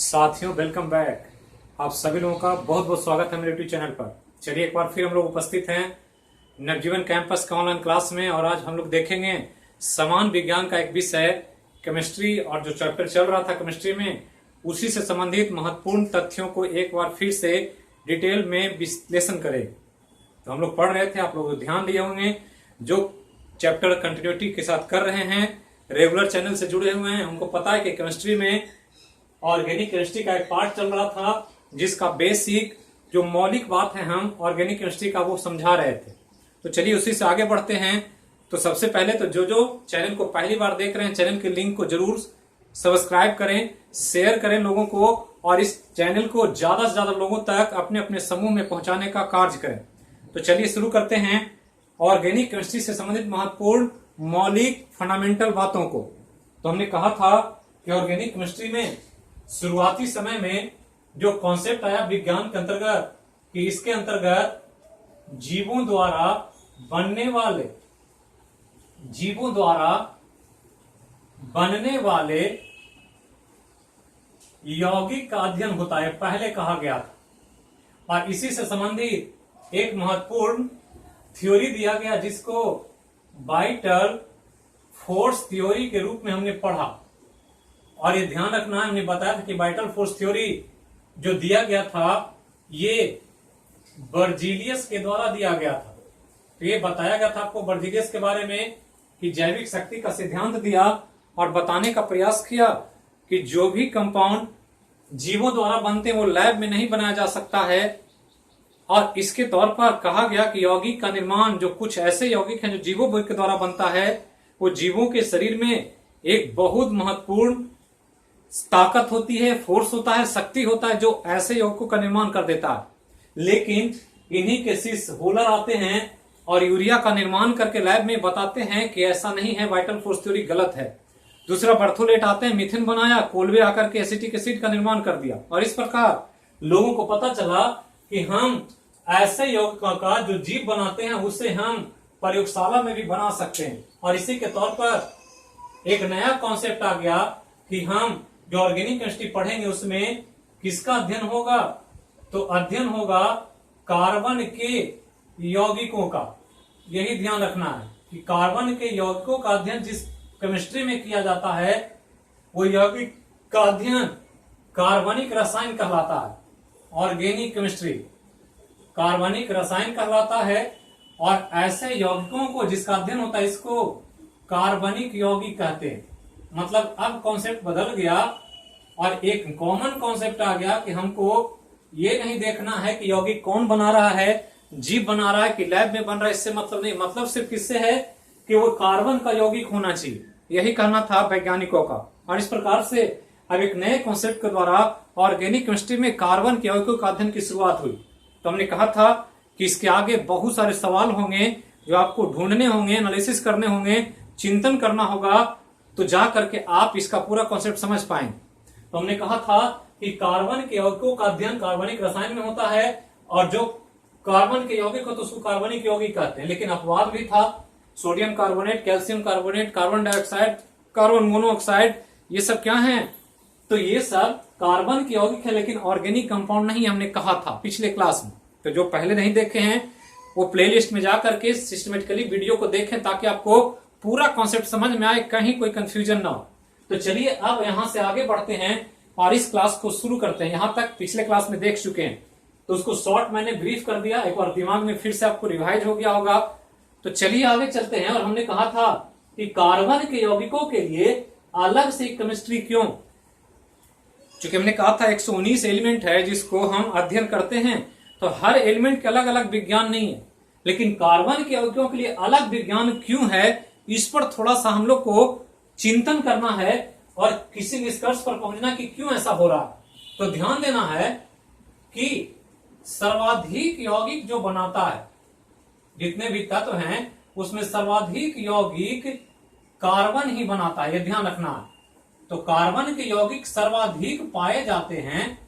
साथियों welcome back. आप सभी लोगों का बहुत बहुत स्वागत है मेरे यूट्यूब चैनल पर। चलिए एक बार फिर हम लोग उपस्थित हैं नवजीवन कैंपस का ऑनलाइन क्लास में और आज हम लोग देखेंगे समान विज्ञान का एक विषय केमिस्ट्री और जो चैप्टर चल रहा था केमिस्ट्री में उसी से संबंधित महत्वपूर्ण तथ्यों को एक बार फिर से डिटेल में विश्लेषण करें। तो हम लोग पढ़ रहे थे, आप लोग ध्यान दिए होंगे जो चैप्टर कंटिन्यूटी के साथ कर रहे हैं, रेगुलर चैनल से जुड़े हुए हैं, हमको पता है कि केमिस्ट्री में ऑर्गेनिक केमिस्ट्री का एक पार्ट चल रहा था जिसका बेसिक जो मौलिक बात है हम ऑर्गेनिक केमिस्ट्री का वो समझा रहे थे। तो चलिए उसी से आगे बढ़ते हैं। तो सबसे पहले तो जो चैनल को पहली बार देख रहे हैं चैनल के लिंक को जरूर सब्सक्राइब करें, शेयर करें लोगों को और इस चैनल को ज्यादा से ज्यादा लोगों तक अपने अपने समूह में पहुंचाने का कार्य करें। तो चलिए शुरू करते हैं ऑर्गेनिक केमिस्ट्री से संबंधित महत्वपूर्ण मौलिक फंडामेंटल बातों को। तो हमने कहा था कि ऑर्गेनिक केमिस्ट्री में शुरुआती समय में जो कॉन्सेप्ट आया विज्ञान के अंतर्गत कि इसके अंतर्गत जीवों द्वारा बनने वाले यौगिक का अध्ययन होता है, पहले कहा गया था। और इसी से संबंधित एक महत्वपूर्ण थ्योरी दिया गया जिसको वाइटल फोर्स थ्योरी के रूप में हमने पढ़ा। और ये ध्यान रखना, हमने बताया था कि वाइटल फोर्स थ्योरी जो दिया गया था ये बर्जीलियस के द्वारा दिया गया था। तो ये बताया गया था आपको बर्जीलियस के बारे में कि जैविक शक्ति का सिद्धांत दिया और बताने का प्रयास किया कि जो भी कंपाउंड जीवों द्वारा बनते हैं वो लैब में नहीं बनाया जा सकता है। और इसके तौर पर कहा गया कि यौगिक का निर्माण जो कुछ ऐसे यौगिक हैं जो जीवों के द्वारा बनता है वो जीवों के शरीर में एक बहुत महत्वपूर्ण ताकत होती है, फोर्स होता है, शक्ति होता है जो ऐसे यौगिकों का निर्माण कर देता है। लेकिन इन्हीं के शिष्य होलर आते हैं और यूरिया का निर्माण करके लैब में बताते हैं कि ऐसा नहीं है, वाइटल फोर्स थ्योरी गलत है। दूसरा बर्थोलेट आते हैं, मीथेन बनाया, कोलवे आकर के एसिटिक एसिड का निर्माण कर दिया। और इस प्रकार लोगों को पता चला कि हम ऐसे यौगिकों का जो जीव बनाते हैं उसे हम प्रयोगशाला में भी बना सकते हैं। और इसी के तौर पर एक नया कॉन्सेप्ट आ गया कि हम जो ऑर्गेनिक केमिस्ट्री पढ़ेंगे उसमें किसका अध्ययन होगा, तो अध्ययन होगा कार्बन के यौगिकों का। यही ध्यान रखना है कि कार्बन के यौगिकों का अध्ययन जिस केमिस्ट्री में किया जाता है वो यौगिक का अध्ययन कार्बनिक रसायन कहलाता है। ऑर्गेनिक केमिस्ट्री कार्बनिक रसायन कहलाता है और ऐसे यौगिकों को जिसका अध्ययन होता है इसको कार्बनिक यौगिक कहते हैं। मतलब अब कॉन्सेप्ट बदल गया और एक कॉमन कॉन्सेप्ट आ गया कि हमको ये नहीं देखना है कि यौगिक कौन बना रहा है, जीव बना रहा है कि लैब में बन रहा है, इससे मतलब नहीं। मतलब सिर्फ किससे है कि वो कार्बन का यौगिक होना चाहिए, यही कहना था वैज्ञानिकों का। और इस प्रकार से अब एक नए कॉन्सेप्ट के द्वारा ऑर्गेनिक केमिस्ट्री में कार्बन के यौगिकों का अध्ययन की शुरुआत हुई। तो हमने कहा था कि इसके आगे बहुत सारे सवाल होंगे जो आपको ढूंढने होंगे, एनालिसिस करने होंगे, चिंतन करना होगा, तो जा करके आप इसका पूरा कॉन्सेप्ट समझ पाएंगे। तो हमने कहा था कि कार्बन के यौगिकों का अध्ययन कार्बनिक रसायन में होता है और जो कार्बन के यौगिक हो तो उसको कार्बनिक यौगिक कहते हैं। लेकिन अपवाद भी था, sodium carbonate, calcium carbonate, carbon dioxide, carbon monoxide, ये सब क्या है, तो ये सब कार्बन के यौगिक है लेकिन ऑर्गेनिक कंपाउंड नहीं, हमने कहा था पिछले क्लास में। तो जो पहले नहीं देखे हैं वो प्लेलिस्ट में जाकर के सिस्टमेटिकली वीडियो को देखें ताकि आपको पूरा कॉन्सेप्ट समझ में आए, कहीं कोई कंफ्यूजन ना हो। तो चलिए अब यहां से आगे बढ़ते हैं और इस क्लास को शुरू करते हैं। यहां तक पिछले क्लास में देख चुके हैं तो उसको शॉर्ट मैंने ब्रीफ कर दिया, एक बार दिमाग में फिर से आपको रिवाइज हो गया होगा। तो चलिए आगे चलते हैं। और हमने कहा था कि कार्बन के यौगिकों के लिए अलग से केमिस्ट्री क्यों, चूंकि हमने कहा था 119 एलिमेंट है जिसको हम अध्ययन करते हैं, तो हर एलिमेंट के अलग अलग विज्ञान नहीं है, लेकिन कार्बन के यौगिकों के लिए अलग विज्ञान क्यों है इस पर थोड़ा सा हम लोग को चिंतन करना है और किसी निष्कर्ष पर पहुंचना कि क्यों ऐसा हो रहा है। तो ध्यान देना है कि सर्वाधिक यौगिक जो बनाता है, जितने भी तत्व हैं उसमें सर्वाधिक यौगिक कार्बन ही बनाता है, यह ध्यान रखना है। तो कार्बन के यौगिक सर्वाधिक पाए जाते हैं,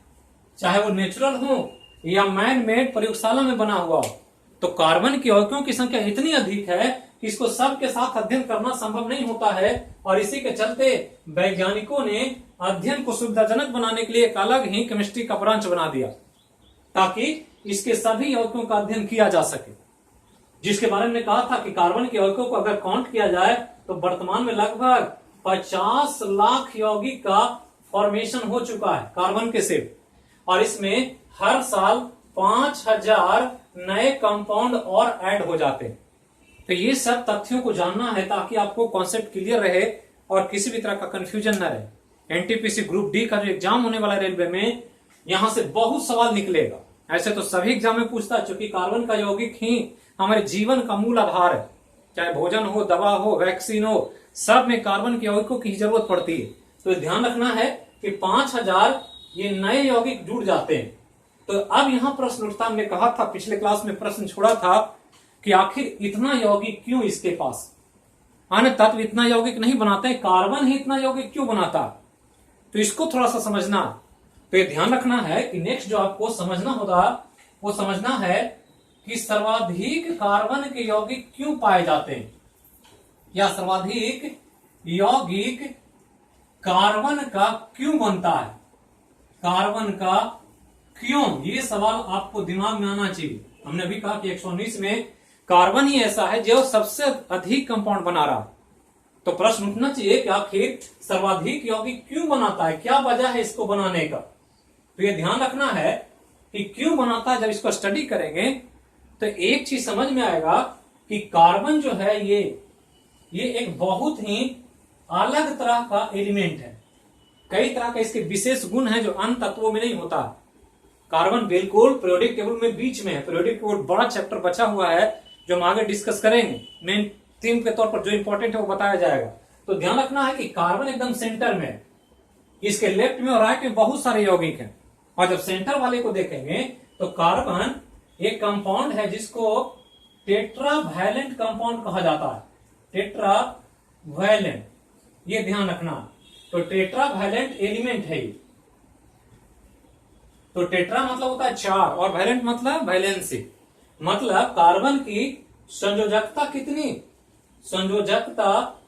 चाहे वो नेचुरल हो या मैन मेड प्रयोगशाला में बना हुआ हो। तो कार्बन के यौगिकों की संख्या इतनी अधिक है कि इसको सब के साथ अध्ययन करना संभव नहीं होता है, और इसी के चलते वैज्ञानिकों ने अध्ययन को सुविधाजनक बनाने के लिए एक अलग ही केमिस्ट्री का ब्रांच बना दिया, ताकि इसके सभी यौगिकों का अध्ययन किया जा सके। जिसके बारे में कहा था कि कार्बन के यौगिकों को अगर काउंट किया जाए तो वर्तमान में लगभग 50 लाख यौगिक का फॉर्मेशन हो चुका है कार्बन के सिर्फ, और इसमें हर साल 5000 नए कंपाउंड और ऐड हो जाते हैं। तो ये सब तथ्यों को जानना है ताकि आपको कॉन्सेप्ट क्लियर रहे और किसी भी तरह का कंफ्यूजन न रहे। एनटीपीसी ग्रुप डी का जो एग्जाम होने वाला रेलवे में, यहां से बहुत सवाल निकलेगा। ऐसे तो सभी एग्जाम में पूछता है, चूंकि कार्बन का यौगिक ही हमारे जीवन का मूल आधार है। चाहे भोजन हो, दवा हो, वैक्सीन हो, सब में कार्बन के यौगिकों की जरूरत पड़ती है। तो ध्यान रखना है कि 5000 ये नए यौगिक जुड़ जाते हैं। तो अब यहां प्रश्न उठता, हमने कहा था पिछले क्लास में प्रश्न छोड़ा था कि आखिर इतना यौगिक क्यों इसके पास, अन्य तत्व इतना यौगिक नहीं बनाते हैं, कार्बन ही इतना यौगिक क्यों बनाता? तो इसको थोड़ा सा समझना। तो ये ध्यान रखना है कि नेक्स्ट जो आपको समझना होगा वो समझना है कि सर्वाधिक कार्बन के यौगिक क्यों पाए जाते हैं, या सर्वाधिक यौगिक कार्बन का क्यों बनता है, कार्बन का क्यों, ये सवाल आपको दिमाग में आना चाहिए। हमने अभी कहा कि 119 में कार्बन ही ऐसा है जो सबसे अधिक कंपाउंड बना रहा है। तो प्रश्न उठना चाहिए कि आखिर सर्वाधिक यौगिक क्यों बनाता है, क्या वजह है इसको बनाने का। तो ये ध्यान रखना है कि क्यों बनाता है। जब इसको स्टडी करेंगे तो एक चीज समझ में आएगा कि कार्बन जो है ये एक बहुत ही अलग तरह का एलिमेंट है। कई तरह के इसके विशेष गुण हैं जो अन्य तत्वों में नहीं होता। कार्बन बिल्कुल पीरियोडिक टेबल में बीच में है। पीरियोडिक टेबल बड़ा चैप्टर बचा हुआ है जो हम आगे डिस्कस करेंगे। मेन थीम के तौर पर जो इंपॉर्टेंट है वो बताया जाएगा। तो ध्यान रखना है कि कार्बन एकदम सेंटर में है, इसके लेफ्ट में और राइट में बहुत सारे यौगिक हैं। और जब सेंटर वाले को देखेंगे तो कार्बन एक कंपाउंड है जिसको टेट्रावैलेंट कंपाउंड कहा जाता है। टेट्रावैलेंट, ये ध्यान रखना। तो टेट्रावैलेंट एलिमेंट है ये। तो टेट्रा मतलब होता है 4 और वैलेंट मतलब वैलेंसी, मतलब कार्बन की संयोजकता कितनी, संयोजकता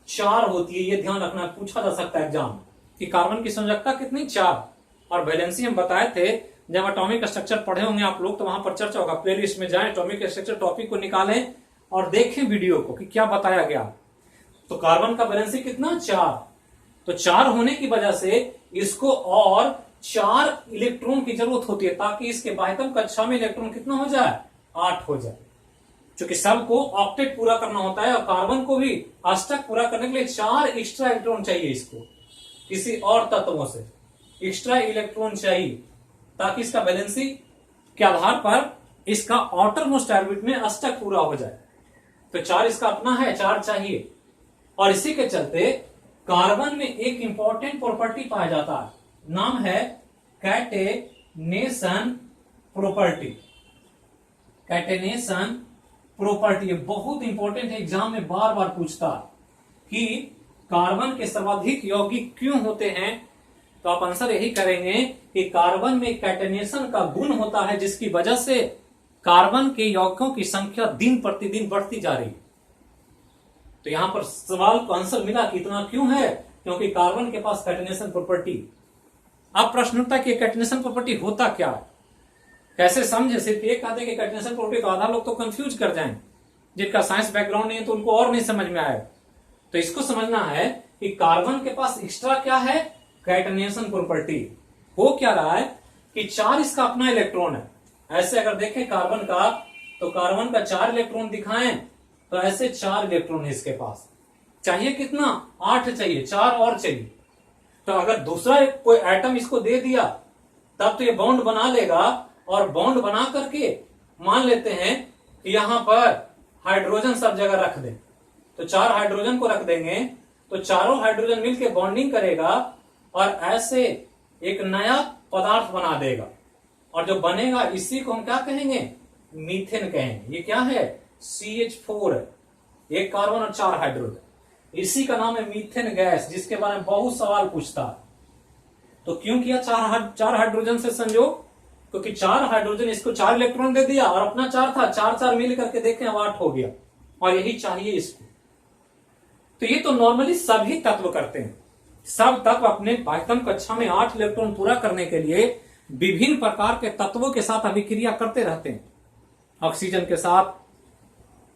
4 होती है। ये ध्यान रखना, पूछा जा सकता है एग्जाम कि कार्बन की संयोजकता कितनी, 4। और वैलेंसी हम बताए थे जब एटॉमिक स्ट्रक्चर पढ़े होंगे आप लोग, तो वहां पर चर्चा होगा। प्लेलिस्ट में जाएं, एटॉमिक स्ट्रक्चर टॉपिक को निकालें और देखें वीडियो को कि क्या बताया गया। तो कार्बन का वैलेंसी कितना, 4। तो 4 होने की वजह से इसको और 4 इलेक्ट्रॉन की जरूरत होती है ताकि इसके बाह्यतम कक्षा में इलेक्ट्रॉन कितना हो जाए, 8 हो जाए। क्योंकि सबको ऑक्टेट पूरा करना होता है और कार्बन को भी अष्टक पूरा करने के लिए 4 एक्स्ट्रा इलेक्ट्रॉन चाहिए इसको, किसी और तत्वों से एक्स्ट्रा इलेक्ट्रॉन चाहिए ताकि इसका वैलेंसी के आधार पर इसका आउटर मोस्ट ऑर्बिट में अष्टक पूरा हो जाए। तो 4 इसका अपना है, 4 चाहिए। और इसी के चलते कार्बन में एक इंपॉर्टेंट प्रॉपर्टी पाया जाता है, नाम है कैटेनेशन प्रॉपर्टी। कैटेनेशन प्रॉपर्टी बहुत इंपॉर्टेंट है, एग्जाम में बार बार पूछता है कि कार्बन के सर्वाधिक यौगिक क्यों होते हैं। तो आप आंसर यही करेंगे कि कार्बन में कैटेनेशन का गुण होता है जिसकी वजह से कार्बन के यौगिकों की संख्या दिन प्रतिदिन बढ़ती जा रही है। तो यहां पर सवाल को आंसर मिला कि इतना क्यों है, क्योंकि कार्बन के पास कैटेनेशन प्रॉपर्टी। अब प्रश्न उठता है कि कैटेनेशन प्रॉपर्टी होता क्या है, कैसे समझे। सिर्फ एक कहते कि कैटेनेशन प्रॉपर्टी, तो आधा लोग तो कंफ्यूज कर जाएंगे, जिनका साइंस बैकग्राउंड नहीं है तो उनको और नहीं समझ में आएगा। तो इसको समझना है कि कार्बन के पास एक्स्ट्रा क्या है, कैटेनेशन प्रॉपर्टी। हो क्या रहा है कि 4 इसका अपना इलेक्ट्रॉन है। ऐसे अगर देखें कार्बन का, तो कार्बन का 4 इलेक्ट्रॉन दिखाएं तो ऐसे 4 इलेक्ट्रॉन है इसके पास। चाहिए कितना, 8 चाहिए, 4 और चाहिए। तो अगर दूसरा कोई एटम इसको दे दिया तब तो ये बॉन्ड बना लेगा, और बॉन्ड बना करके मान लेते हैं कि यहां पर हाइड्रोजन सब जगह रख दें। तो 4 हाइड्रोजन को रख देंगे तो चारों हाइड्रोजन मिलकर बॉन्डिंग करेगा और ऐसे एक नया पदार्थ बना देगा। और जो बनेगा इसी को हम क्या कहेंगे, मीथेन कहेंगे। ये क्या है, CH4 है, एक कार्बन और 4 हाइड्रोजन, इसी का नाम है मीथेन गैस, जिसके बारे में बहुत सवाल पूछता है। तो क्यों किया 4 हाइड्रोजन से संयोग, क्योंकि 4 हाइड्रोजन इसको 4 इलेक्ट्रॉन दे दिया और अपना 4 था, 4 4 मिल करके देखें अब 8 हो गया। और यही चाहिए इसको। तो ये तो नॉर्मली सभी तत्व करते हैं। सब तत्व अपने बाह्यतम कक्षा में 8 इलेक्ट्रॉन पूरा करने के लिए विभिन्न प्रकार के तत्वों के साथ अभिक्रिया करते रहते हैं। ऑक्सीजन के साथ,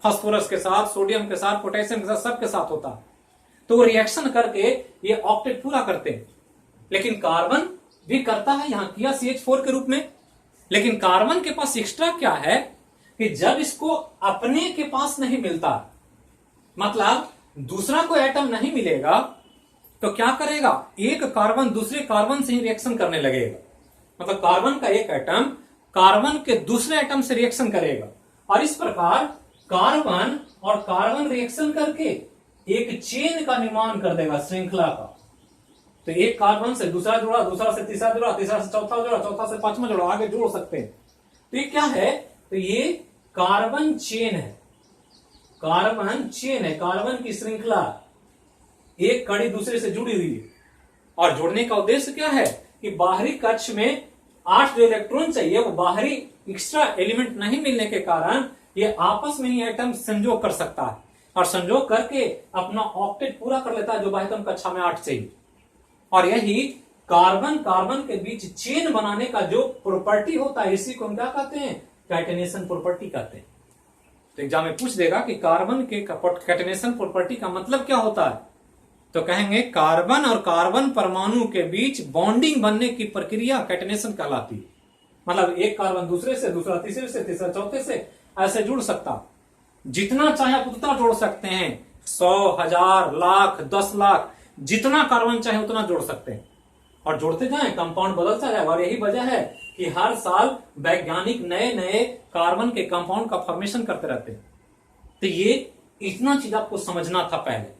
फास्फोरस के साथ, सोडियम के साथ, पोटेशियम के साथ, सबके साथ होता है। तो वो रिएक्शन करके ये ऑक्टेट पूरा करते हैं। लेकिन कार्बन भी करता है, यहां किया CH4 के रूप में। लेकिन कार्बन के पास एक्स्ट्रा क्या है कि जब इसको अपने के पास नहीं मिलता, मतलब दूसरा कोई एटम नहीं मिलेगा, तो क्या करेगा, एक कार्बन दूसरे कार्बन से ही रिएक्शन करने लगेगा। मतलब कार्बन का एक एटम कार्बन के दूसरे एटम से रिएक्शन करेगा, और इस प्रकार कार्बन और कार्बन रिएक्शन करके एक चेन का निर्माण कर देगा, श्रृंखला का। तो एक कार्बन से दूसरा जुड़ा, दूसरा से तीसरा जुड़ा, तीसरा से चौथा जुड़ा, चौथा से पांचवा जुड़ा, आगे जोड़ सकते हैं। तो ये क्या है, तो ये कार्बन चेन है। कार्बन चेन है, कार्बन की श्रृंखला, एक कड़ी दूसरे से जुड़ी हुई है। और जोड़ने का उद्देश्य क्या है कि बाहरी कक्ष में 8 जो इलेक्ट्रॉन चाहिए, वो बाहरी एक्स्ट्रा एलिमेंट नहीं मिलने के कारण ये आपस में ही एटम संयोग कर सकता है, और संयोग करके अपना ऑक्टेट पूरा कर लेता है, जो बाह्यतम कक्षा में 8 चाहिए। और यही कार्बन कार्बन के बीच चेन बनाने का जो प्रॉपर्टी होता है, इसी को हम क्या कहते हैं, कैटेनेशन प्रॉपर्टी कहते हैं। तो एग्जाम में पूछ देगा कि कार्बन के कैटेनेशन प्रॉपर्टी का मतलब क्या होता है, तो कहेंगे कार्बन और कार्बन परमाणु के बीच बॉन्डिंग बनने की प्रक्रिया कैटेनेशन कहलाती है। मतलब एक कार्बन दूसरे से, दूसरा तीसरे से, तीसरा चौथे से ऐसे जुड़ सकता, जितना चाहे आप उतना जोड़ सकते हैं। 100, 1000, लाख, 10 लाख, जितना कार्बन चाहे उतना जोड़ सकते हैं, और जोड़ते जाएं, कंपाउंड बदलता जाएगा। और यही वजह है कि हर साल वैज्ञानिक नए नए कार्बन के कंपाउंड का फॉर्मेशन करते रहते हैं। तो ये इतना चीज आपको समझना था पहले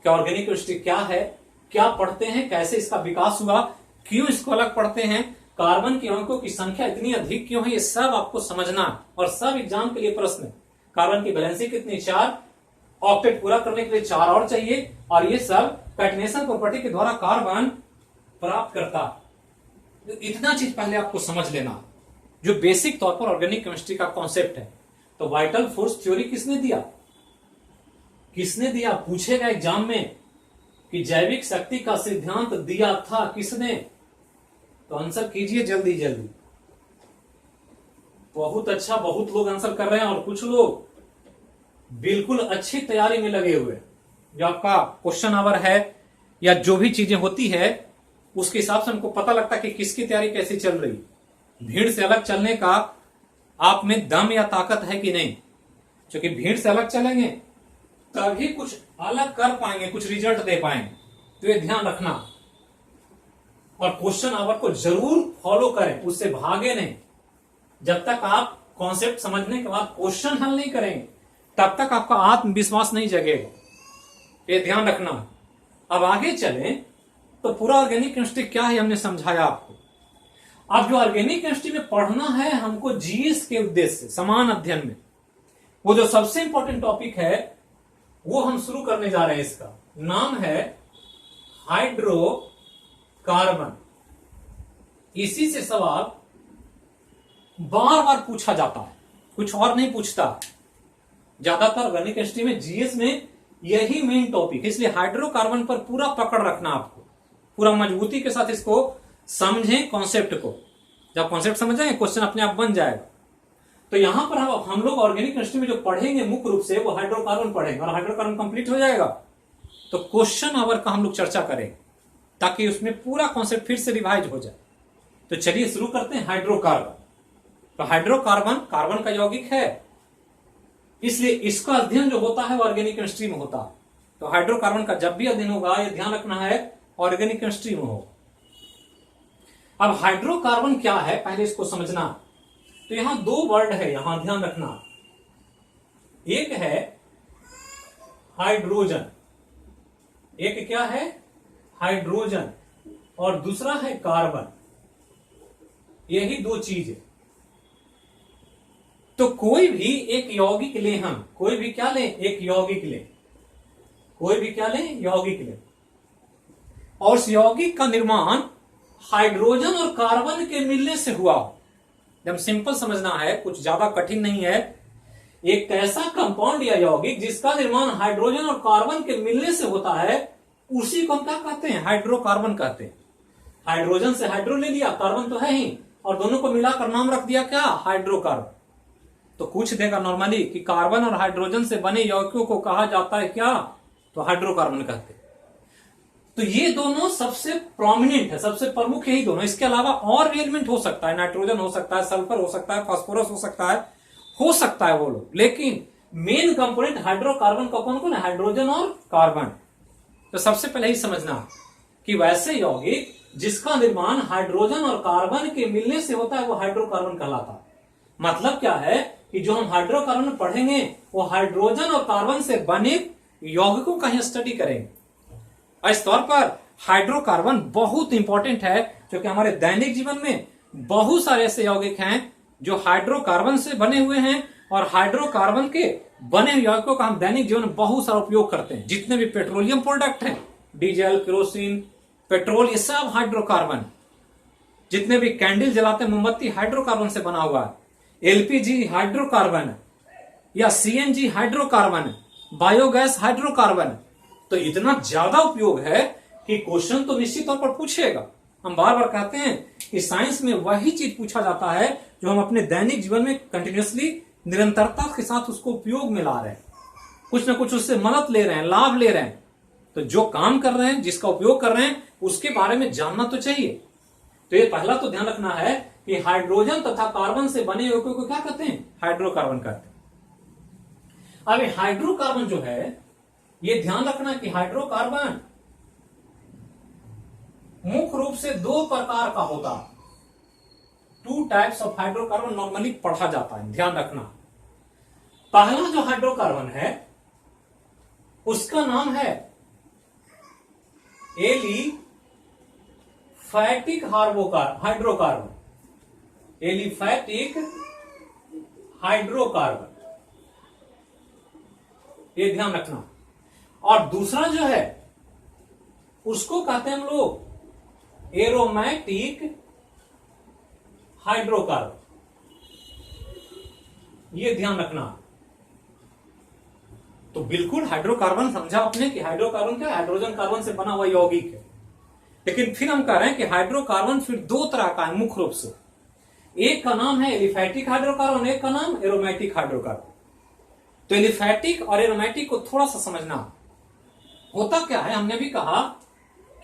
कि ऑर्गेनिक केमिस्ट्री क्या है, क्या पढ़ते हैं, कैसे इसका विकास हुआ, क्यों इसको अलग पढ़ते हैं, कार्बन के अंकों की संख्या इतनी अधिक क्यों है, ये सब आपको समझना। और सब एग्जाम के लिए प्रश्न है। कार्बन की वैलेंसी कितनी, 4, ऑक्टेट पूरा करने के लिए 4 और चाहिए, और ये सब कैटेनेशन प्रॉपर्टी के द्वारा कार्बन प्राप्त करता। तो इतना चीज पहले आपको समझ लेना, जो बेसिक तौर पर ऑर्गेनिक केमिस्ट्री का कॉन्सेप्ट है। तो वाइटल फोर्स थ्योरी किसने दिया, किसने दिया, पूछेगा एग्जाम में कि जैविक शक्ति का सिद्धांत दिया था किसने। तो आंसर कीजिए जल्दी जल्दी। बहुत अच्छा, बहुत लोग आंसर कर रहे हैं, और कुछ लोग बिल्कुल अच्छी तैयारी में लगे हुए। जो आपका क्वेश्चन आवर है या जो भी चीजें होती है, उसके हिसाब से हमको पता लगता है कि किसकी तैयारी कैसी चल रही। भीड़ से अलग चलने का आप में दम या ताकत है कि नहीं, क्योंकि भीड़ से अलग चलेंगे तभी कुछ अलग कर पाएंगे, कुछ रिजल्ट दे पाएंगे। तो ये ध्यान रखना, और क्वेश्चन आवर को जरूर फॉलो करें, उससे भागे नहीं। जब तक आप कॉन्सेप्ट समझने के बाद क्वेश्चन हल नहीं करेंगे, तब तक आपका आत्मविश्वास नहीं जगेगा। ये ध्यान रखना। अब आगे चलें, तो पूरा ऑर्गेनिक केमिस्ट्री क्या है हमने समझाया आपको। अब जो ऑर्गेनिक केमिस्ट्री में पढ़ना है हमको जीएस के उद्देश्य से, समान अध्ययन में, वो जो सबसे इंपॉर्टेंट टॉपिक है वो हम शुरू करने जा रहे हैं। इसका नाम है हाइड्रोकार्बन। इसी से सवाल बार बार पूछा जाता है, कुछ और नहीं पूछता। ज्यादातर ऑर्गेनिक केमिस्ट्री में जीएस में यही मेन टॉपिक है, इसलिए हाइड्रोकार्बन पर पूरा पकड़ रखना आपको, पूरा मजबूती के साथ इसको समझें कॉन्सेप्ट को। जब कॉन्सेप्ट समझ जाएंगे क्वेश्चन अपने आप बन जाएगा। तो यहां पर हम लोग ऑर्गेनिक केमिस्ट्री में जो पढ़ेंगे मुख्य रूप से वो हाइड्रोकार्बन पढ़ेंगे, और हाइड्रोकार्बन कंप्लीट हो जाएगा तो क्वेश्चन आवर का हम लोग चर्चा करेंगे, ताकि उसमें पूरा कॉन्सेप्ट फिर से रिवाइज हो जाए। तो चलिए शुरू करते हैं हाइड्रोकार्बन। तो हाइड्रोकार्बन कार्बन का यौगिक है, इसलिए इसका अध्ययन जो होता है वो ऑर्गेनिक केमिस्ट्री में होता है। तो हाइड्रोकार्बन का जब भी अध्ययन होगा, ये ध्यान रखना है, ऑर्गेनिक केमिस्ट्री में हो। अब हाइड्रोकार्बन क्या है पहले इसको समझना। तो यहां 2 वर्ड है, यहां ध्यान रखना। एक है हाइड्रोजन, एक क्या है, हाइड्रोजन, और दूसरा है कार्बन। यही 2 चीज है। तो कोई भी एक यौगिक ले, हम कोई भी क्या लें, एक यौगिक लें, कोई भी क्या लें, यौगिक लें, और उस यौगिक का निर्माण हाइड्रोजन और कार्बन के मिलने से हुआ हो। एकदम सिंपल समझना है, कुछ ज्यादा कठिन नहीं है। एक ऐसा कंपाउंड या यौगिक जिसका निर्माण हाइड्रोजन और कार्बन के मिलने से होता है, उसी को हम क्या कहते हैं? हाइड्रोकार्बन कहते हैं। हाइड्रोजन से हाइड्रो ले लिया, कार्बन तो है ही, और दोनों को मिलाकर नाम रख दिया क्या? हाइड्रोकार्बन। तो कुछ देगा नॉर्मली कि कार्बन और हाइड्रोजन से बने यौगिकों को कहा जाता है क्या? तो हाइड्रोकार्बन कहते हैं। तो ये दोनों सबसे प्रोमिनेंट है, सबसे प्रमुख यही दोनों। इसके अलावा और भी एलिमेंट हो सकता है, नाइट्रोजन हो सकता है, सल्फर हो सकता है, फास्फोरस हो सकता है वो लोग, लेकिन मेन कंपोनेंट हाइड्रोकार्बन का कौन कौन है? हाइड्रोजन और कार्बन। तो सबसे पहले ही समझना कि वैसे यौगिक जिसका निर्माण हाइड्रोजन और कार्बन के मिलने से होता है वो हाइड्रोकार्बन कहलाता है। मतलब क्या है कि जो हम हाइड्रोकार्बन पढ़ेंगे वो हाइड्रोजन और कार्बन से बने यौगिकों का ही स्टडी करेंगे। इस तौर पर हाइड्रोकार्बन बहुत इंपॉर्टेंट है, क्योंकि हमारे दैनिक जीवन में बहुत सारे ऐसे यौगिक हैं जो हाइड्रोकार्बन से बने हुए हैं, और हाइड्रोकार्बन के बने हुए यौगिकों का हम दैनिक जीवन में बहुत सारा उपयोग करते हैं। जितने भी पेट्रोलियम प्रोडक्ट हैं, डीजल, केरोसिन, पेट्रोल, ये सब हाइड्रोकार्बन। जितने भी कैंडल जलाते हैं, मोमबत्ती, हाइड्रोकार्बन से बना हुआ है। एलपीजी हाइड्रोकार्बन, या सीएनजी हाइड्रोकार्बन, बायोगैस हाइड्रोकार्बन। तो इतना ज्यादा उपयोग है कि क्वेश्चन तो निश्चित तौर पर पूछेगा। हम बार बार कहते हैं कि साइंस में वही चीज पूछा जाता है जो हम अपने दैनिक जीवन में कंटिन्यूअसली निरंतरता के साथ उसको उपयोग में ला रहे हैं, कुछ ना कुछ उससे मदद ले रहे हैं, लाभ ले रहे हैं। तो जो काम कर रहे हैं, जिसका उपयोग कर रहे हैं, उसके बारे में जानना तो चाहिए। तो ये पहला तो ध्यान रखना है कि हाइड्रोजन तथा कार्बन से बने यौगिकों को क्या कहते हैं? हाइड्रोकार्बन कहते हैं। अब हाइड्रोकार्बन जो है, ये ध्यान रखना कि हाइड्रोकार्बन मुख्य रूप से दो प्रकार का होता है। 2 टाइप्स ऑफ हाइड्रोकार्बन नॉर्मली पढ़ा जाता है, ध्यान रखना। पहला जो हाइड्रोकार्बन है उसका नाम है एलिफैटिक हाइड्रोकार्बन। एलिफैटिक हाइड्रोकार्बन, ये ध्यान रखना। और दूसरा जो है उसको कहते हैं हम लोग एरोमेटिक हाइड्रोकार्बन, ये ध्यान रखना। तो बिल्कुल हाइड्रोकार्बन समझा आपने कि हाइड्रोकार्बन क्या? हाइड्रोजन कार्बन से बना हुआ यौगिक है। लेकिन फिर हम कह रहे हैं कि हाइड्रोकार्बन फिर दो तरह का है मुख्य रूप से। एक का नाम है एलिफैटिक हाइड्रोकार्बन, एक का नाम एरोमेटिक हाइड्रोकार्बन। तो एलिफैटिक और एरोमेटिक को थोड़ा सा समझना। होता क्या है, हमने भी कहा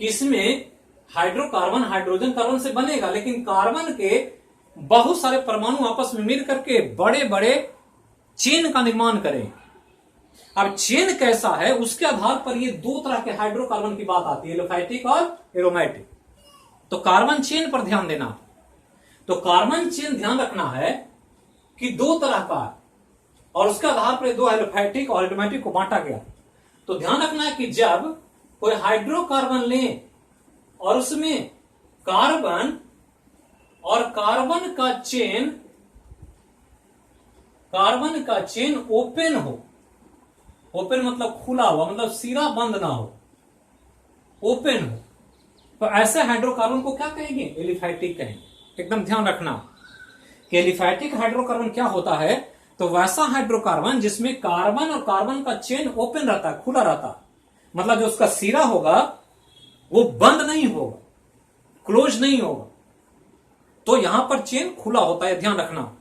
कि इसमें हाइड्रोकार्बन हाइड्रोजन कार्बन से बनेगा, लेकिन कार्बन के बहुत सारे परमाणु आपस में मिल करके बड़े बड़े चेन का निर्माण करें। अब चेन कैसा है उसके आधार पर ये दो तरह के हाइड्रोकार्बन की बात आती है, एलिफैटिक और एरोमेटिक। तो कार्बन चेन पर ध्यान देना। तो कार्बन चेन ध्यान रखना है कि दो तरह का है, और उसके आधार पर दो एलिफैटिक और एरोमेटिक को बांटा गया। तो ध्यान रखना है कि जब कोई हाइड्रोकार्बन लें और उसमें कार्बन और कार्बन का चेन ओपन हो, ओपन मतलब खुला हुआ, मतलब सिरा बंद ना हो, ओपन हो, तो ऐसे हाइड्रोकार्बन को क्या कहेंगे? एलिफैटिक कहेंगे। एकदम ध्यान रखना कि एलिफैटिक हाइड्रोकार्बन क्या होता है। तो वैसा हाइड्रोकार्बन जिसमें कार्बन और कार्बन का चेन ओपन रहता है, खुला रहता है, मतलब जो उसका सिरा होगा वो बंद नहीं होगा, क्लोज नहीं होगा, तो यहां पर चेन खुला होता है, ध्यान रखना।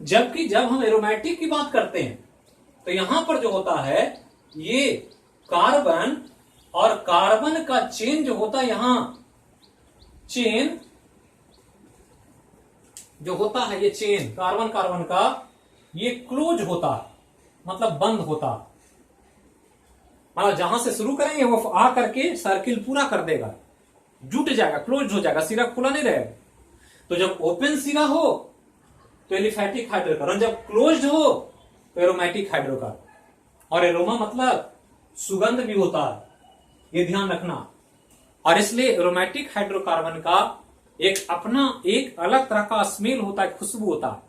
जबकि जब हम एरोमेटिक की बात करते हैं तो यहां पर जो होता है ये कार्बन और कार्बन का चेन जो होता है, यहां चेन जो होता है, ये चेन कार्बन कार्बन का ये क्लोज होता है, मतलब बंद होता है। मतलब जहां से शुरू करेंगे वो आ करके सर्किल पूरा कर देगा, जुट जाएगा, क्लोज हो जाएगा, सिरा खुला नहीं रहेगा। तो जब ओपन सिरा हो तो एलिफैटिक हाइड्रोकार्बन, जब क्लोज्ड हो तो एरोमेटिक हाइड्रोकार्बन। और एरोमा मतलब सुगंध भी होता है, ये ध्यान रखना। और इसलिए एरोमेटिक हाइड्रोकार्बन का एक अपना एक अलग तरह का स्मेल होता है, खुशबू होता है,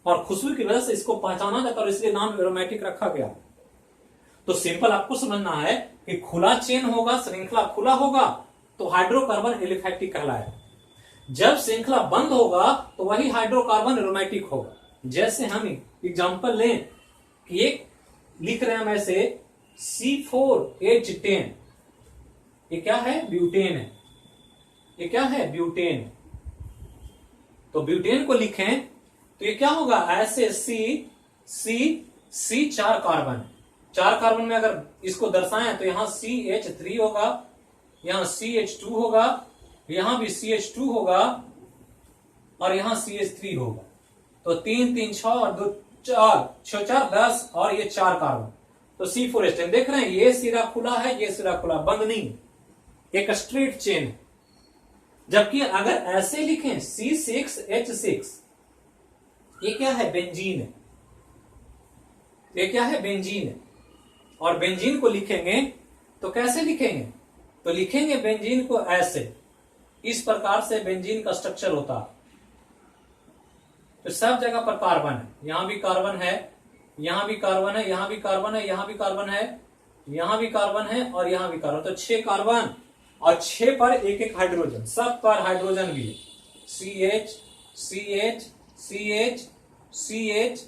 और खुशबू की वजह से इसको पहचाना जाता है और इसलिए नाम एरोमेटिक रखा गया। तो सिंपल आपको समझना है कि खुला चेन होगा, श्रृंखला खुला होगा तो हाइड्रोकार्बन एलिफैटिक कहलाएगा। जब श्रृंखला बंद होगा तो वही हाइड्रोकार्बन एरोमेटिक होगा। जैसे हम एग्जांपल लें कि एक लिख रहे हैं हम ऐसे C4H10, ये क्या है? ब्यूटेन है। ये क्या है? ब्यूटेन। तो ब्यूटेन को लिखें तो ये क्या होगा? ऐसे सी 4 कार्बन, 4 कार्बन में अगर इसको दर्शाएं तो यहां CH3 होगा, यहां CH2 होगा, यहां भी CH2 होगा और यहां CH3 होगा। तो 3 3 6 और 2 4, 6 4 10 और ये 4 कार्बन। तो C4H10 देख रहे हैं, ये सिरा खुला है, ये सिरा खुला, बंद नहीं, एक स्ट्रेट चेन है। जबकि अगर ऐसे लिखें C6H6, ये क्या है? बेंजीन है। ये क्या है? बेंजीन है। और बेंजीन को लिखेंगे तो कैसे लिखेंगे? तो लिखेंगे बेंजीन को ऐसे, इस प्रकार से बेंजीन का स्ट्रक्चर होता है। तो सब जगह पर कार्बन है, यहां भी कार्बन है, यहां भी कार्बन है, यहां भी कार्बन है, यहां भी कार्बन है, यहां भी कार्बन है और यहां भी कार्बन। तो 6 कार्बन और 6 पर एक एक हाइड्रोजन, सब पर हाइड्रोजन भी है। CH CH CH CH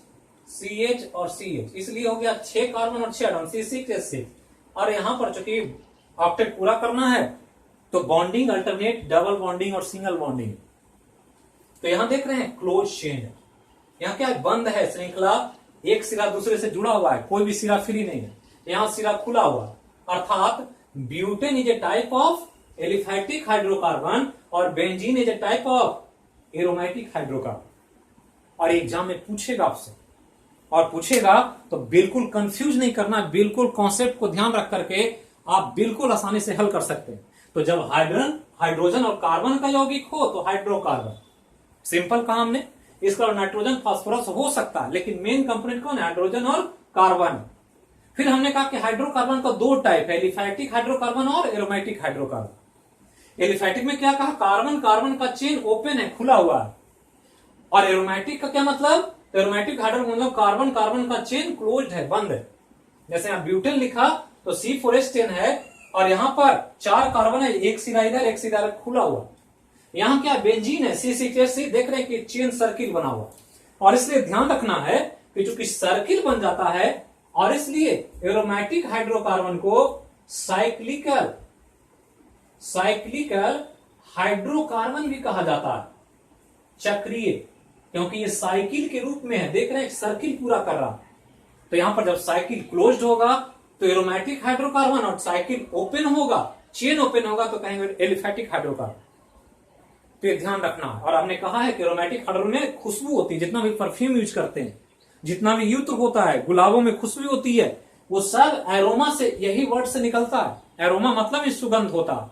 CH और CH, इसलिए हो गया 6 कार्बन और 6 हाइड्रोजन, C6H6। और यहां पर चूंकि ऑक्टेट पूरा करना है तो बॉन्डिंग अल्टरनेट, डबल बॉन्डिंग और सिंगल बॉन्डिंग। तो यहां देख रहे हैं क्लोज चेन है, यहां क्या है? बंद है श्रृंखला, एक सिरा दूसरे से जुड़ा हुआ है, कोई भी सिरा फ्री नहीं है, यहां सिरा खुला हुआ, अर्थात butane is a type of aliphatic hydrocarbon और benzene is a type of aromatic hydrocarbon. और एग्जाम में पूछेगा आपसे, और पूछेगा तो बिल्कुल कंफ्यूज नहीं करना, बिल्कुल कॉन्सेप्ट को ध्यान रख करके आप बिल्कुल आसानी से हल कर सकते हैं। तो जब हाइड्रोजन और कार्बन का यौगिक हो तो हाइड्रोकार्बन, सिंपल कहा हमने। इसका नाइट्रोजन फास्फोरस हो सकता है, लेकिन मेन कंपोनेंट कौन है? हाइड्रोजन और कार्बन। फिर हमने कहा कि हाइड्रोकार्बन का 2 टाइप है, एलिफैटिक हाइड्रोकार्बन और एरोमेटिक हाइड्रोकार्बन। एलिफैटिक में क्या कहा? कार्बन कार्बन का चेन ओपन है, खुला हुआ है। और एरोमेटिक का क्या मतलब? एरोमेटिक हाइड्रोकार्बन मतलब कार्बन कार्बन का चेन क्लोज्ड है, बंद है। जैसे यहां ब्यूटेन लिखा तो C4H10 है और यहां पर 4 कार्बन है, एक सिरा इधर एक सिरा इधर, खुला हुआ। यहां क्या? बेंजीन है, C6H6, देख रहे हैं कि चेन सर्किल बना हुआ। और इसलिए ध्यान रखना है कि चूंकि सर्किल बन जाता है और इसलिए एरोमेटिक हाइड्रोकार्बन को साइक्लिकल हाइड्रोकार्बन भी कहा जाता है, चक्रीय, क्योंकि ये साइकिल के रूप में है। देख रहे हैं सर्किल पूरा कर रहा। तो यहां पर जब साइकिल क्लोज्ड होगा तो एरोमेटिक हाइड्रोकार्बन, और साइकिल ओपन होगा, चेन ओपन होगा तो कहेंगे एलिफैटिक हाइड्रोकार्बन। तो ये ध्यान रखना। और हमने कहा है कि एरोमेटिक हाइड्रोकार्बन में खुशबू होती है, जितना भी परफ्यूम यूज करते हैं, जितना भी युद्ध होता है, गुलाबों में खुशबू होती है, वो सब एरोमा से, यही वर्ड से निकलता है। एरोमा मतलब ही सुगंध होता है।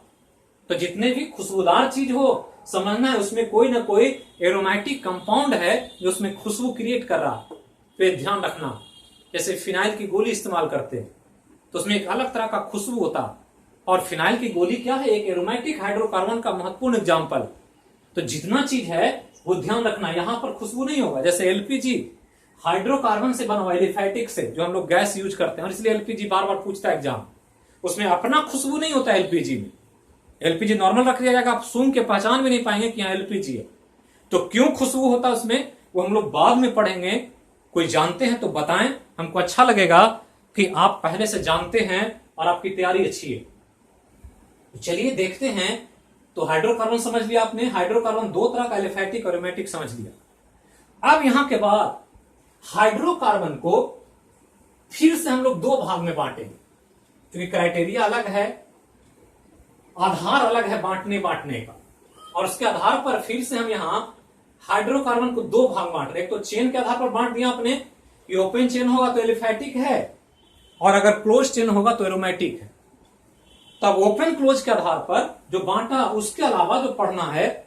तो जितने भी खुशबूदार चीज हो, समझना है उसमें कोई ना कोई एरोमेटिक कंपाउंड है जो उसमें खुशबू क्रिएट कर रहा। तो ध्यान रखना। जैसे फिनाइल की गोली इस्तेमाल करते हैं तो उसमें एक अलग तरह का खुशबू होता, और फिनाइल की गोली क्या है? एक एरोमेटिक हाइड्रोकार्बन का महत्वपूर्ण एग्जाम्पल। तो जितना चीज है वो ध्यान रखना, यहां पर खुशबू नहीं होगा। जैसे एलपीजी हाइड्रोकार्बन से बना हुआ, एलिफैटिक से, जो हम लोग गैस यूज करते हैं, और इसलिए एलपीजी बार बार पूछता है एग्जाम, उसमें अपना खुशबू नहीं होता एलपीजी में। एलपीजी नॉर्मल रख दिया जाएगा, आप सूंघ के पहचान भी नहीं पाएंगे कि यहाँ एलपीजी है। तो क्यों खुशबू होता है उसमें, वो हम लोग बाद में पढ़ेंगे। कोई जानते हैं तो बताएं, हमको अच्छा लगेगा कि आप पहले से जानते हैं और आपकी तैयारी अच्छी है। तो चलिए देखते हैं। तो हाइड्रोकार्बन समझ लिया आपने, हाइड्रोकार्बन 2 तरह का, एलिफैटिक और एरोमेटिक समझ लिया। अब यहां के बाद हाइड्रोकार्बन को फिर से हम लोग 2 भाग में बांटेंगे, क्योंकि क्राइटेरिया अलग है, आधार अलग है बांटने का, और उसके आधार पर फिर से हम यहां हाइड्रोकार्बन को 2 भाग बांट रहे हैं। एक तो चेन के आधार पर बांट दिया आपने, ये ओपन चेन होगा तो एलिफैटिक है, और अगर क्लोज चेन होगा तो एरोमेटिक है। तब ओपन क्लोज के आधार पर जो बांटा, उसके अलावा जो पढ़ना है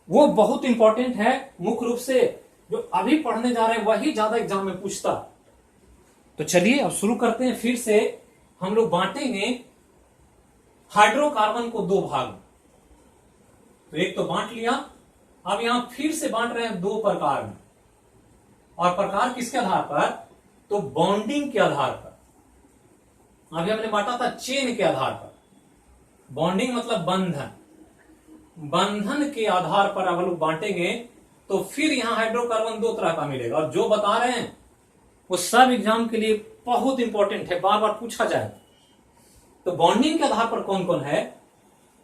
वो बहुत इंपॉर्टेंट है। मुख्य रूप से जो अभी पढ़ने जा रहे हैं वही ज्यादा एग्जाम में पूछता। तो चलिए अब शुरू करते हैं। फिर से हम लोग बांटेंगे हाइड्रोकार्बन को 2 भाग। तो एक तो बांट लिया, अब यहां फिर से बांट रहे हैं 2 प्रकार में, और प्रकार किसके आधार पर? तो बॉन्डिंग के आधार पर। अभी हमने बांटा था चेन के आधार पर, बॉन्डिंग मतलब बंधन, बंधन के आधार पर अब लोग बांटेंगे। तो फिर यहां हाइड्रोकार्बन 2 तरह का मिलेगा, और जो बता रहे हैं वो सब एग्जाम के लिए बहुत इंपॉर्टेंट है, बार बार पूछा जाए। तो बॉन्डिंग के आधार पर कौन कौन है,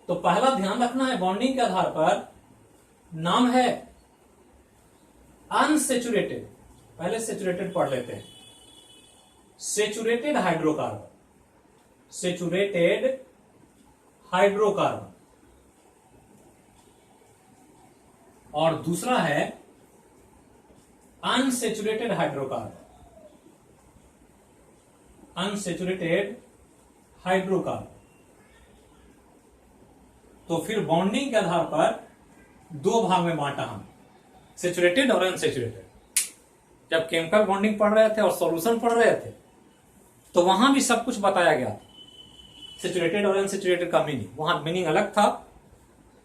तो पहला ध्यान रखना है, बॉन्डिंग के आधार पर नाम है अनसेचुरेटेड। पहले सेचुरेटेड पढ़ लेते हैं। Saturated hydrocarbon, saturated hydrocarbon. और दूसरा है अनसेचुरेटेड हाइड्रोकार्बन, अनसेचुरेटेड हाइड्रोकार्बन। तो फिर बॉन्डिंग के आधार पर दो भाग में बांटा हम, सेचुरेटेड और अनसेचुरेटेड। जब केमिकल बॉन्डिंग पढ़ रहे थे और सॉल्यूशन पढ़ रहे थे तो वहां भी सब कुछ बताया गया था, सेचुरेटेड और अनसेचुरेटेड का मीनिंग। वहां मीनिंग अलग था,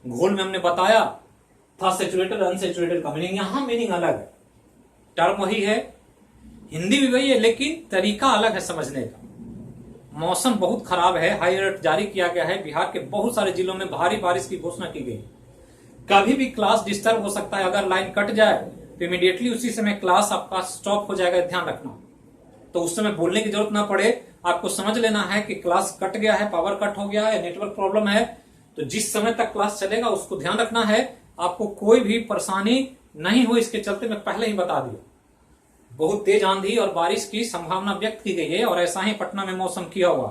घोल में हमने बताया था सेचुरेटेड और अनसेचुरेटेड का मीनिंग, यहां मीनिंग अलग है। टर्म वही है, हिंदी भी वही है, लेकिन तरीका अलग है समझने का। मौसम बहुत खराब है, हाई अलर्ट जारी किया गया है, बिहार के बहुत सारे जिलों में भारी बारिश की घोषणा की गई। कभी भी क्लास डिस्टर्ब हो सकता है, अगर लाइन कट जाए तो इमीडिएटली उसी समय क्लास आपका स्टॉप हो जाएगा, ध्यान रखना। तो उस समय बोलने की जरूरत ना पड़े, आपको समझ लेना है कि क्लास कट गया है, पावर कट हो गया है, नेटवर्क प्रॉब्लम है, तो जिस समय तक क्लास चलेगा उसको ध्यान रखना है, आपको कोई भी परेशानी नहीं हो, इसके चलते मैं पहले ही बता दिया। बहुत तेज आंधी और बारिश की संभावना व्यक्त की गई है और ऐसा ही पटना में मौसम किया हुआ,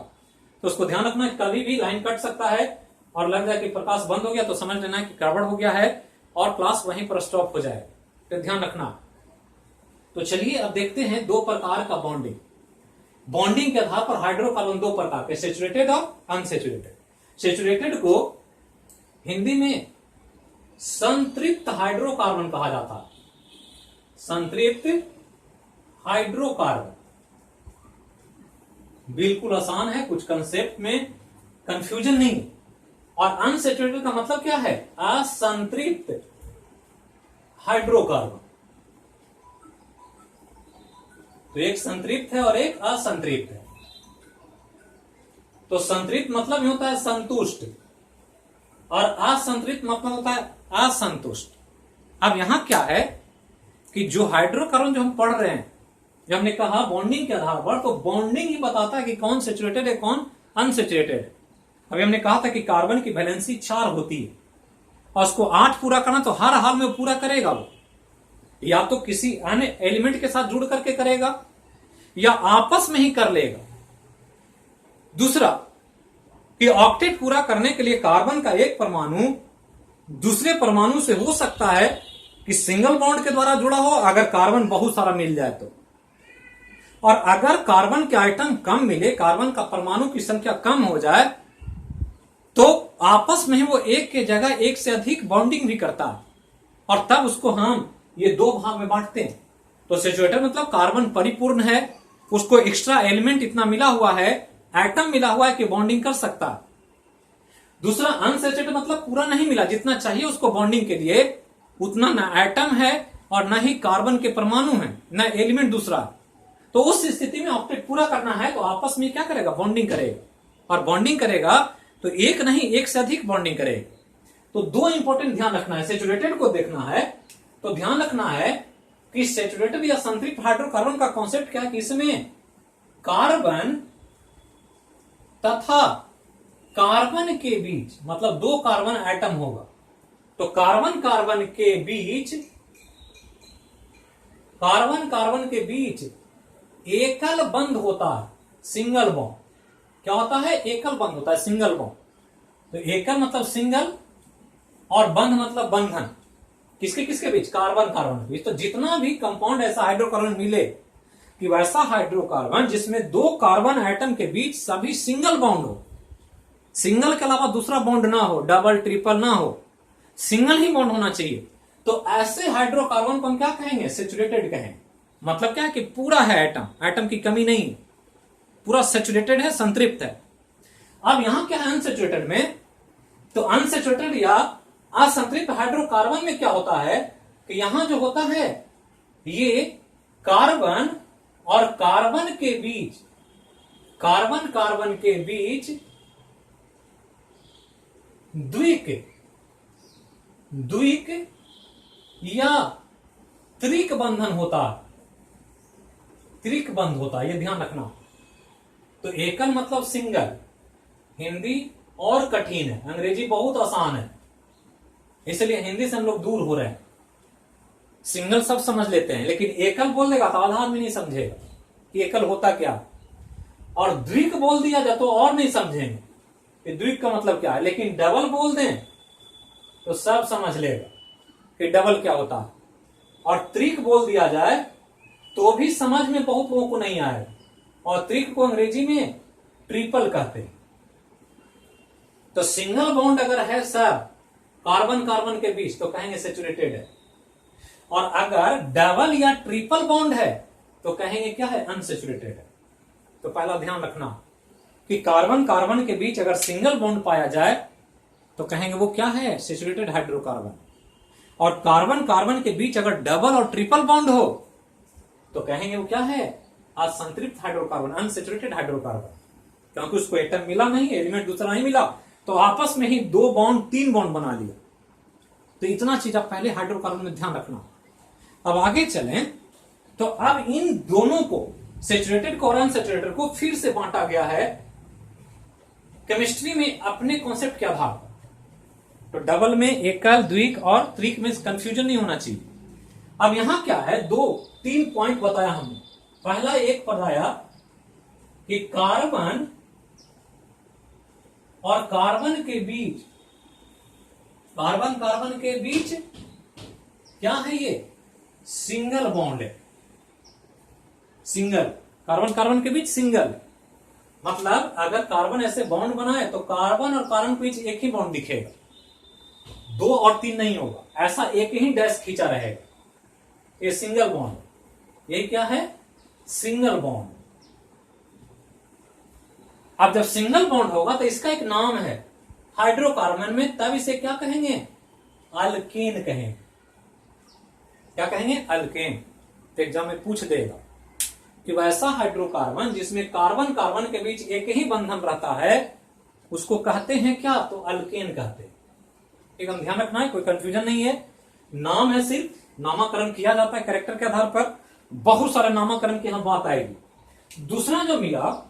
तो उसको ध्यान रखना है, कभी भी लाइन कट सकता है और लग जाए कि प्रकाश बंद हो गया तो समझ लेना है कि गड़बड़ हो गया है और क्लास वहीं पर स्टॉप हो जाए, तो ध्यान रखना। तो चलिए अब देखते हैं दो प्रकार का बॉन्डिंग। बॉन्डिंग के आधार पर हाइड्रोकार्बन दो प्रकार के, सेचुरेटेड और अनसेचुरेटेड। सेचुरेटेड को हिंदी में संतृप्त हाइड्रोकार्बन कहा जाता है, संतृप्त हाइड्रोकार्बन। बिल्कुल आसान है, कुछ कंसेप्ट में कंफ्यूजन नहीं। और अनसेचुरेटेड का मतलब क्या है, असंतृप्त हाइड्रोकार्बन। तो एक संतृप्त है और एक असंतृप्त है। तो संतृप्त मतलब होता है संतुष्ट और असंतृप्त मतलब होता है असंतुष्ट। अब यहां क्या है कि जो हाइड्रोकार्बन जो हम पढ़ रहे हैं, जब हमने कहा बॉन्डिंग के आधार पर, तो बॉन्डिंग ही बताता है कि कौन सेचुरेटेड है कौन अनसेचुरेटेड है। अभी हमने कहा था कि कार्बन की वैलेंसी 4 होती है और उसको 8 पूरा करना, तो हर हाल में पूरा करेगा वो, या तो किसी अन्य एलिमेंट के साथ जुड़ करके करेगा या आपस में ही कर लेगा। दूसरा कि ऑक्टेट पूरा करने के लिए कार्बन का एक परमाणु दूसरे परमाणु से हो सकता है कि सिंगल बॉन्ड के द्वारा जुड़ा हो, अगर कार्बन बहुत सारा मिल जाए तो। और अगर कार्बन के आइटम कम मिले, कार्बन का परमाणु की संख्या कम हो जाए, तो आपस में ही वो एक के जगह एक से अधिक बॉन्डिंग भी करता है और तब उसको हम ये दो भाग में बांटते हैं। तो सेचुरेटेड मतलब कार्बन परिपूर्ण है, उसको एक्स्ट्रा एलिमेंट इतना मिला हुआ है, एटम मिला हुआ है कि बॉन्डिंग कर सकता है। दूसरा अनसेचुरेटेड मतलब पूरा नहीं मिला, जितना चाहिए उसको बॉन्डिंग के लिए उतना ना एटम है और ना ही कार्बन के परमाणु है, ना एलिमेंट दूसरा। तो उस स्थिति में ऑक्टेट पूरा करना है तो आपस में क्या करेगा, बॉन्डिंग करेगा। और बॉन्डिंग करेगा तो एक नहीं एक से अधिक बॉन्डिंग करेगा। तो दो इंपॉर्टेंट ध्यान रखना है, सेचुरेटेड को देखना है तो ध्यान रखना है कि सेचुरेटेड या संतृप्त हाइड्रोकार्बन का कॉन्सेप्ट क्या है कि इसमें कार्बन तथा कार्बन के बीच, मतलब दो कार्बन एटम होगा, तो कार्बन कार्बन के बीच, कार्बन कार्बन के बीच एकल बंध होता है, सिंगल बॉन्ड। क्या होता है, एकल बंध होता है, सिंगल बॉन्ड। तो एकल मतलब सिंगल और बंध मतलब बंधन, किसके किसके बीच, कार्बन कार्बन के बीच। तो जितना भी कंपाउंड ऐसा हाइड्रोकार्बन मिले कि वैसा हाइड्रोकार्बन जिसमें दो कार्बन एटम के बीच सभी सिंगल बॉन्ड हो, सिंगल के अलावा दूसरा बॉन्ड ना हो, डबल ट्रिपल ना हो, सिंगल ही बॉन्ड होना चाहिए, तो ऐसे हाइड्रोकार्बन को हम क्या कहेंगे, सेचुरेटेड कहेंगे। मतलब क्या है कि पूरा है एटम, एटम की कमी नहीं, पूरा सेचुरेटेड है, संतृप्त है। अब यहां क्या है अनसेचुरेटेड में, तो अनसेचुरेटेड या असंतृप्त हाइड्रोकार्बन में क्या होता है कि यहां जो होता है ये कार्बन और कार्बन के बीच, कार्बन कार्बन के बीच द्विक या त्रिक बंधन होता है। त्रिक बंध होता है, ये ध्यान रखना। तो एकल मतलब सिंगल, हिंदी और कठिन है, अंग्रेजी बहुत आसान है, इसलिए हिंदी से हम लोग दूर हो रहे हैं। सिंगल सब समझ लेते हैं, लेकिन एकल बोल देगा तो आधा आदमी नहीं समझेगा कि एकल होता क्या, और द्विक बोल दिया जाए तो और नहीं समझेंगे कि द्विक का मतलब क्या है। लेकिन डबल बोल दें तो सब समझ लेगा कि डबल क्या होता है, और त्रिक बोल दिया जाए तो भी समझ में बहुत लोगों को नहीं आएगा, और त्रिक को अंग्रेजी में ट्रिपल कहते हैं। तो सिंगल बॉन्ड अगर है सब कार्बन कार्बन के बीच तो कहेंगे सैचुरेटेड है, और अगर डबल या ट्रिपल बॉन्ड है तो कहेंगे क्या है, अनसैचुरेटेड है। तो पहला ध्यान रखना कि कार्बन कार्बन के बीच अगर सिंगल बॉन्ड पाया जाए तो कहेंगे वो क्या है, सैचुरेटेड हाइड्रोकार्बन, और कार्बन कार्बन के बीच अगर डबल और ट्रिपल बॉन्ड हो तो कहेंगे वो क्या है, असंतृप्त हाइड्रोकार्बन, अनसैचुरेटेड हाइड्रोकार्बन, क्योंकि उसको एटम मिला नहीं, एलिमेंट दूसरा नहीं मिला, तो आपस में ही 2 बॉन्ड 3 बॉन्ड बना लिया। तो इतना चीज आप पहले हाइड्रोकार्बन में ध्यान रखना। अब आगे चलें तो अब इन दोनों को, सैचुरेटेड को और अनसैचुरेटेड को फिर से बांटा गया है केमिस्ट्री में अपने कॉन्सेप्ट के आधार पर। तो डबल में एकल, द्विक और त्रिक में कंफ्यूजन नहीं होना चाहिए। अब यहां क्या है, 2-3 पॉइंट बताया हमने। पहला एक बताया कि कार्बन और कार्बन के बीच, कार्बन कार्बन के बीच क्या है, ये सिंगल बॉन्ड है। सिंगल, कार्बन कार्बन के बीच सिंगल, मतलब अगर कार्बन ऐसे बॉन्ड बनाए तो कार्बन और कार्बन के बीच एक ही बॉन्ड दिखेगा, 2 और 3 नहीं होगा, ऐसा एक ही डैश खींचा रहेगा, ये सिंगल बॉन्ड। ये क्या है, सिंगल बॉन्ड। अब जब सिंगल बॉन्ड होगा तो इसका एक नाम है हाइड्रोकार्बन में, तब इसे क्या कहेंगे, अल्केन कहेंगे। क्या कहेंगे, अल्केन। तो एग्जाम में पूछ देगा कि वैसा हाइड्रोकार्बन जिसमें कार्बन कार्बन के बीच एक ही बंधन रहता है उसको कहते हैं क्या, तो अल्केन कहते हैं। एकदम ध्यान रखना है, कोई कंफ्यूजन नहीं है। नाम है, सिर्फ नामकरण किया जाता है कैरेक्टर के आधार पर, बहुत सारे नामकरण की यहां बात आएगी। दूसरा जो मिला,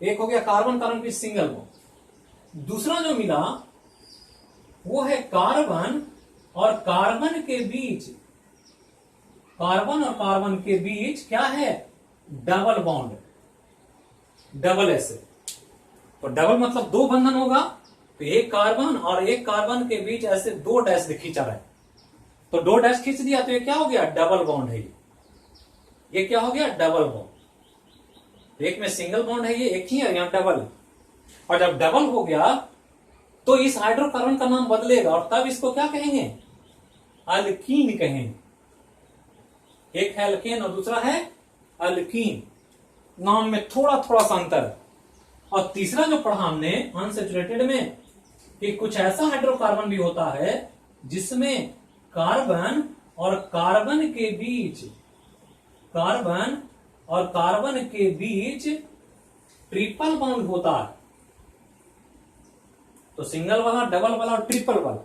एक हो गया कार्बन कार्बन के बीच सिंगल बॉन्ड, दूसरा जो मिला वो है कार्बन और कार्बन के बीच, कार्बन और कार्बन के बीच क्या है, डबल बॉन्ड, डबल ऐसे। तो डबल मतलब 2 बंधन होगा, तो एक कार्बन और एक कार्बन के बीच ऐसे 2 डैश खींचा रहा है, तो 2 डैश खींच दिया तो ये क्या हो गया, डबल बॉन्ड है। ये क्या हो गया, डबल बॉन्ड। एक में सिंगल बॉन्ड है, ये एक ही है, यहां डबल। और जब डबल हो गया तो इस हाइड्रोकार्बन का नाम बदलेगा, और तब इसको क्या कहेंगे, अल्कीन कहेंगे। एक है अल्केन और दूसरा है अल्कीन, नाम में थोड़ा थोड़ा सा अंतर। और तीसरा जो पढ़ा हमने अनसैचुरेटेड में, कि कुछ ऐसा हाइड्रोकार्बन भी होता है जिसमें कार्बन और कार्बन के बीच, कार्बन और कार्बन के बीच ट्रिपल बॉन्ड होता है। तो सिंगल वाला, डबल वाला और ट्रिपल वाला,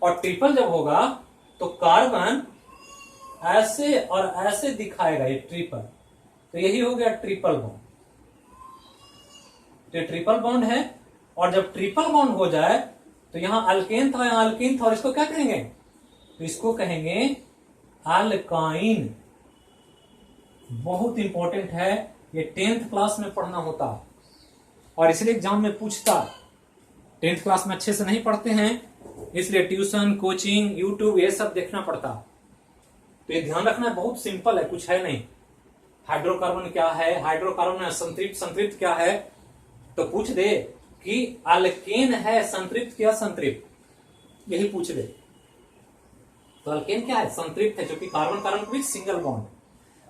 और ट्रिपल जब होगा तो कार्बन ऐसे और ऐसे दिखाएगा, ये ट्रिपल, तो यही हो गया ट्रिपल बॉन्ड। तो ये ट्रिपल बॉन्ड है, और जब ट्रिपल बॉन्ड हो जाए तो यहां अल्केन था, यहां अल्कीन था, और इसको क्या कहेंगे, तो इसको कहेंगे अल्काइन। बहुत इंपॉर्टेंट है, ये 10th क्लास में पढ़ना होता है, और इसलिए एग्जाम में पूछता। 10th क्लास में अच्छे से नहीं पढ़ते हैं, इसलिए ट्यूशन, कोचिंग, यूट्यूब ये सब देखना पड़ता। तो ये ध्यान रखना है, बहुत सिंपल है, कुछ है नहीं। हाइड्रोकार्बन क्या है, हाइड्रोकार्बन में संतृप्त, संतृप्त क्या है, तो पूछ दे कि अल्केन है संतृप्त क्या संतृप्त, यही पूछ दे। तो अल्केन क्या है, संतृप्त है, जो कि कार्बन कार्बन के बीच सिंगल बॉन्ड।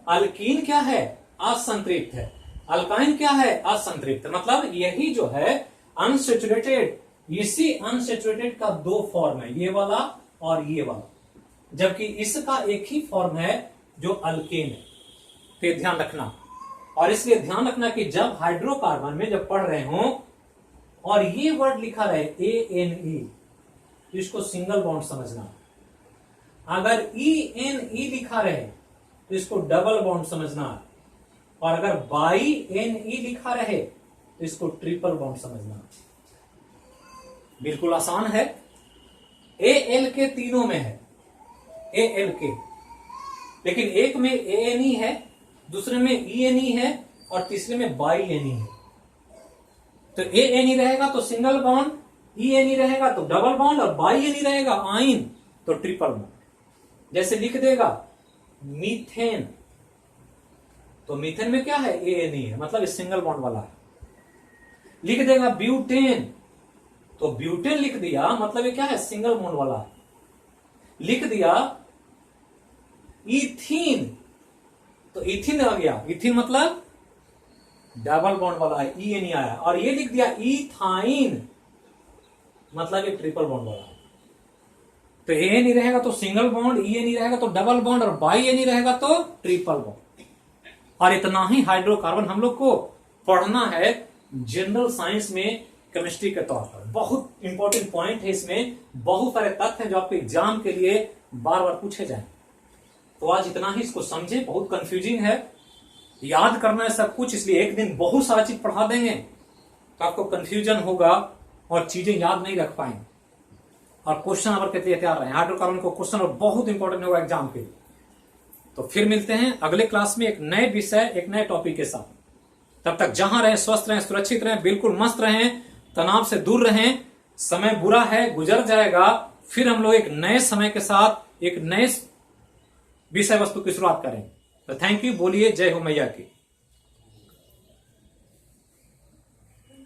अल्कीन क्या है, असंतृप्त है। अल्काइन क्या है, असंतृप्त। मतलब यही जो है अनसैचुरेटेड, इसी अनसैचुरेटेड का 2 फॉर्म है, ये वाला और ये वाला, जबकि इसका एक ही फॉर्म है जो अल्केन है। तो ध्यान रखना, और इसलिए ध्यान रखना कि जब हाइड्रोकार्बन में जब पढ़ रहे हो और ये वर्ड लिखा रहे ANE, तो इसको सिंगल बॉन्ड समझना। अगर ENE लिखा रहे तो तो इसको डबल बॉन्ड समझना है, और अगर बाई NE लिखा रहे तो इसको ट्रिपल बॉन्ड समझना है। बिल्कुल आसान है। AL के तीनों में है, AL के, लेकिन एक में ANE है, दूसरे में ENE है, और तीसरे में बाई NE है। तो ANE रहेगा तो सिंगल बॉन्ड, ENE रहेगा तो डबल बॉन्ड, और बाई NE रहेगा आइन तो ट्रिपल बॉन्ड। जैसे लिख देगा मीथेन, तो मीथेन में क्या है, ANE है, मतलब सिंगल बॉन्ड वाला है। लिख देगा ब्यूटेन, तो ब्यूटेन लिख दिया, मतलब ये क्या है, सिंगल बॉन्ड वाला है। लिख दिया इथीन, तो इथीन आ गया, इथीन मतलब डबल बॉन्ड वाला है, ENE आया। और ये लिख दिया इथाइन, मतलब ये ट्रिपल बॉन्ड वाला है। तो ANE रहेगा तो सिंगल बॉन्ड, ENE रहेगा तो डबल बॉन्ड, और बाई NE रहेगा तो ट्रिपल बॉन्ड। और इतना ही हाइड्रोकार्बन हम लोग को पढ़ना है जनरल साइंस में केमिस्ट्री के तौर पर। बहुत इंपॉर्टेंट पॉइंट है इसमें, बहुत सारे तथ्य हैं जो आपके एग्जाम के लिए बार बार पूछे जाए। तो आज इतना ही, इसको समझे, बहुत कंफ्यूजिंग है, याद करना है सब कुछ, इसलिए एक दिन बहुत सारा चीज पढ़ा देंगे तो आपको कंफ्यूजन होगा और चीजें याद नहीं रख पाएंगे। और क्वेश्चन नंबर के लिए तैयार रहे, हाइड्रोकार्बन को क्वेश्चन नंबर बहुत इंपॉर्टेंट होगा एग्जाम के लिए। तो फिर मिलते हैं अगले क्लास में एक नए विषय, एक नए टॉपिक के साथ। तब तक जहां रहें स्वस्थ रहें, सुरक्षित रहें, बिल्कुल मस्त रहें, तनाव से दूर रहें। समय बुरा है, गुजर जाएगा, फिर हम लोग एक नए समय के साथ एक नए विषय वस्तु की शुरुआत करें। तो थैंक यू, बोलिए जय हो मैया की।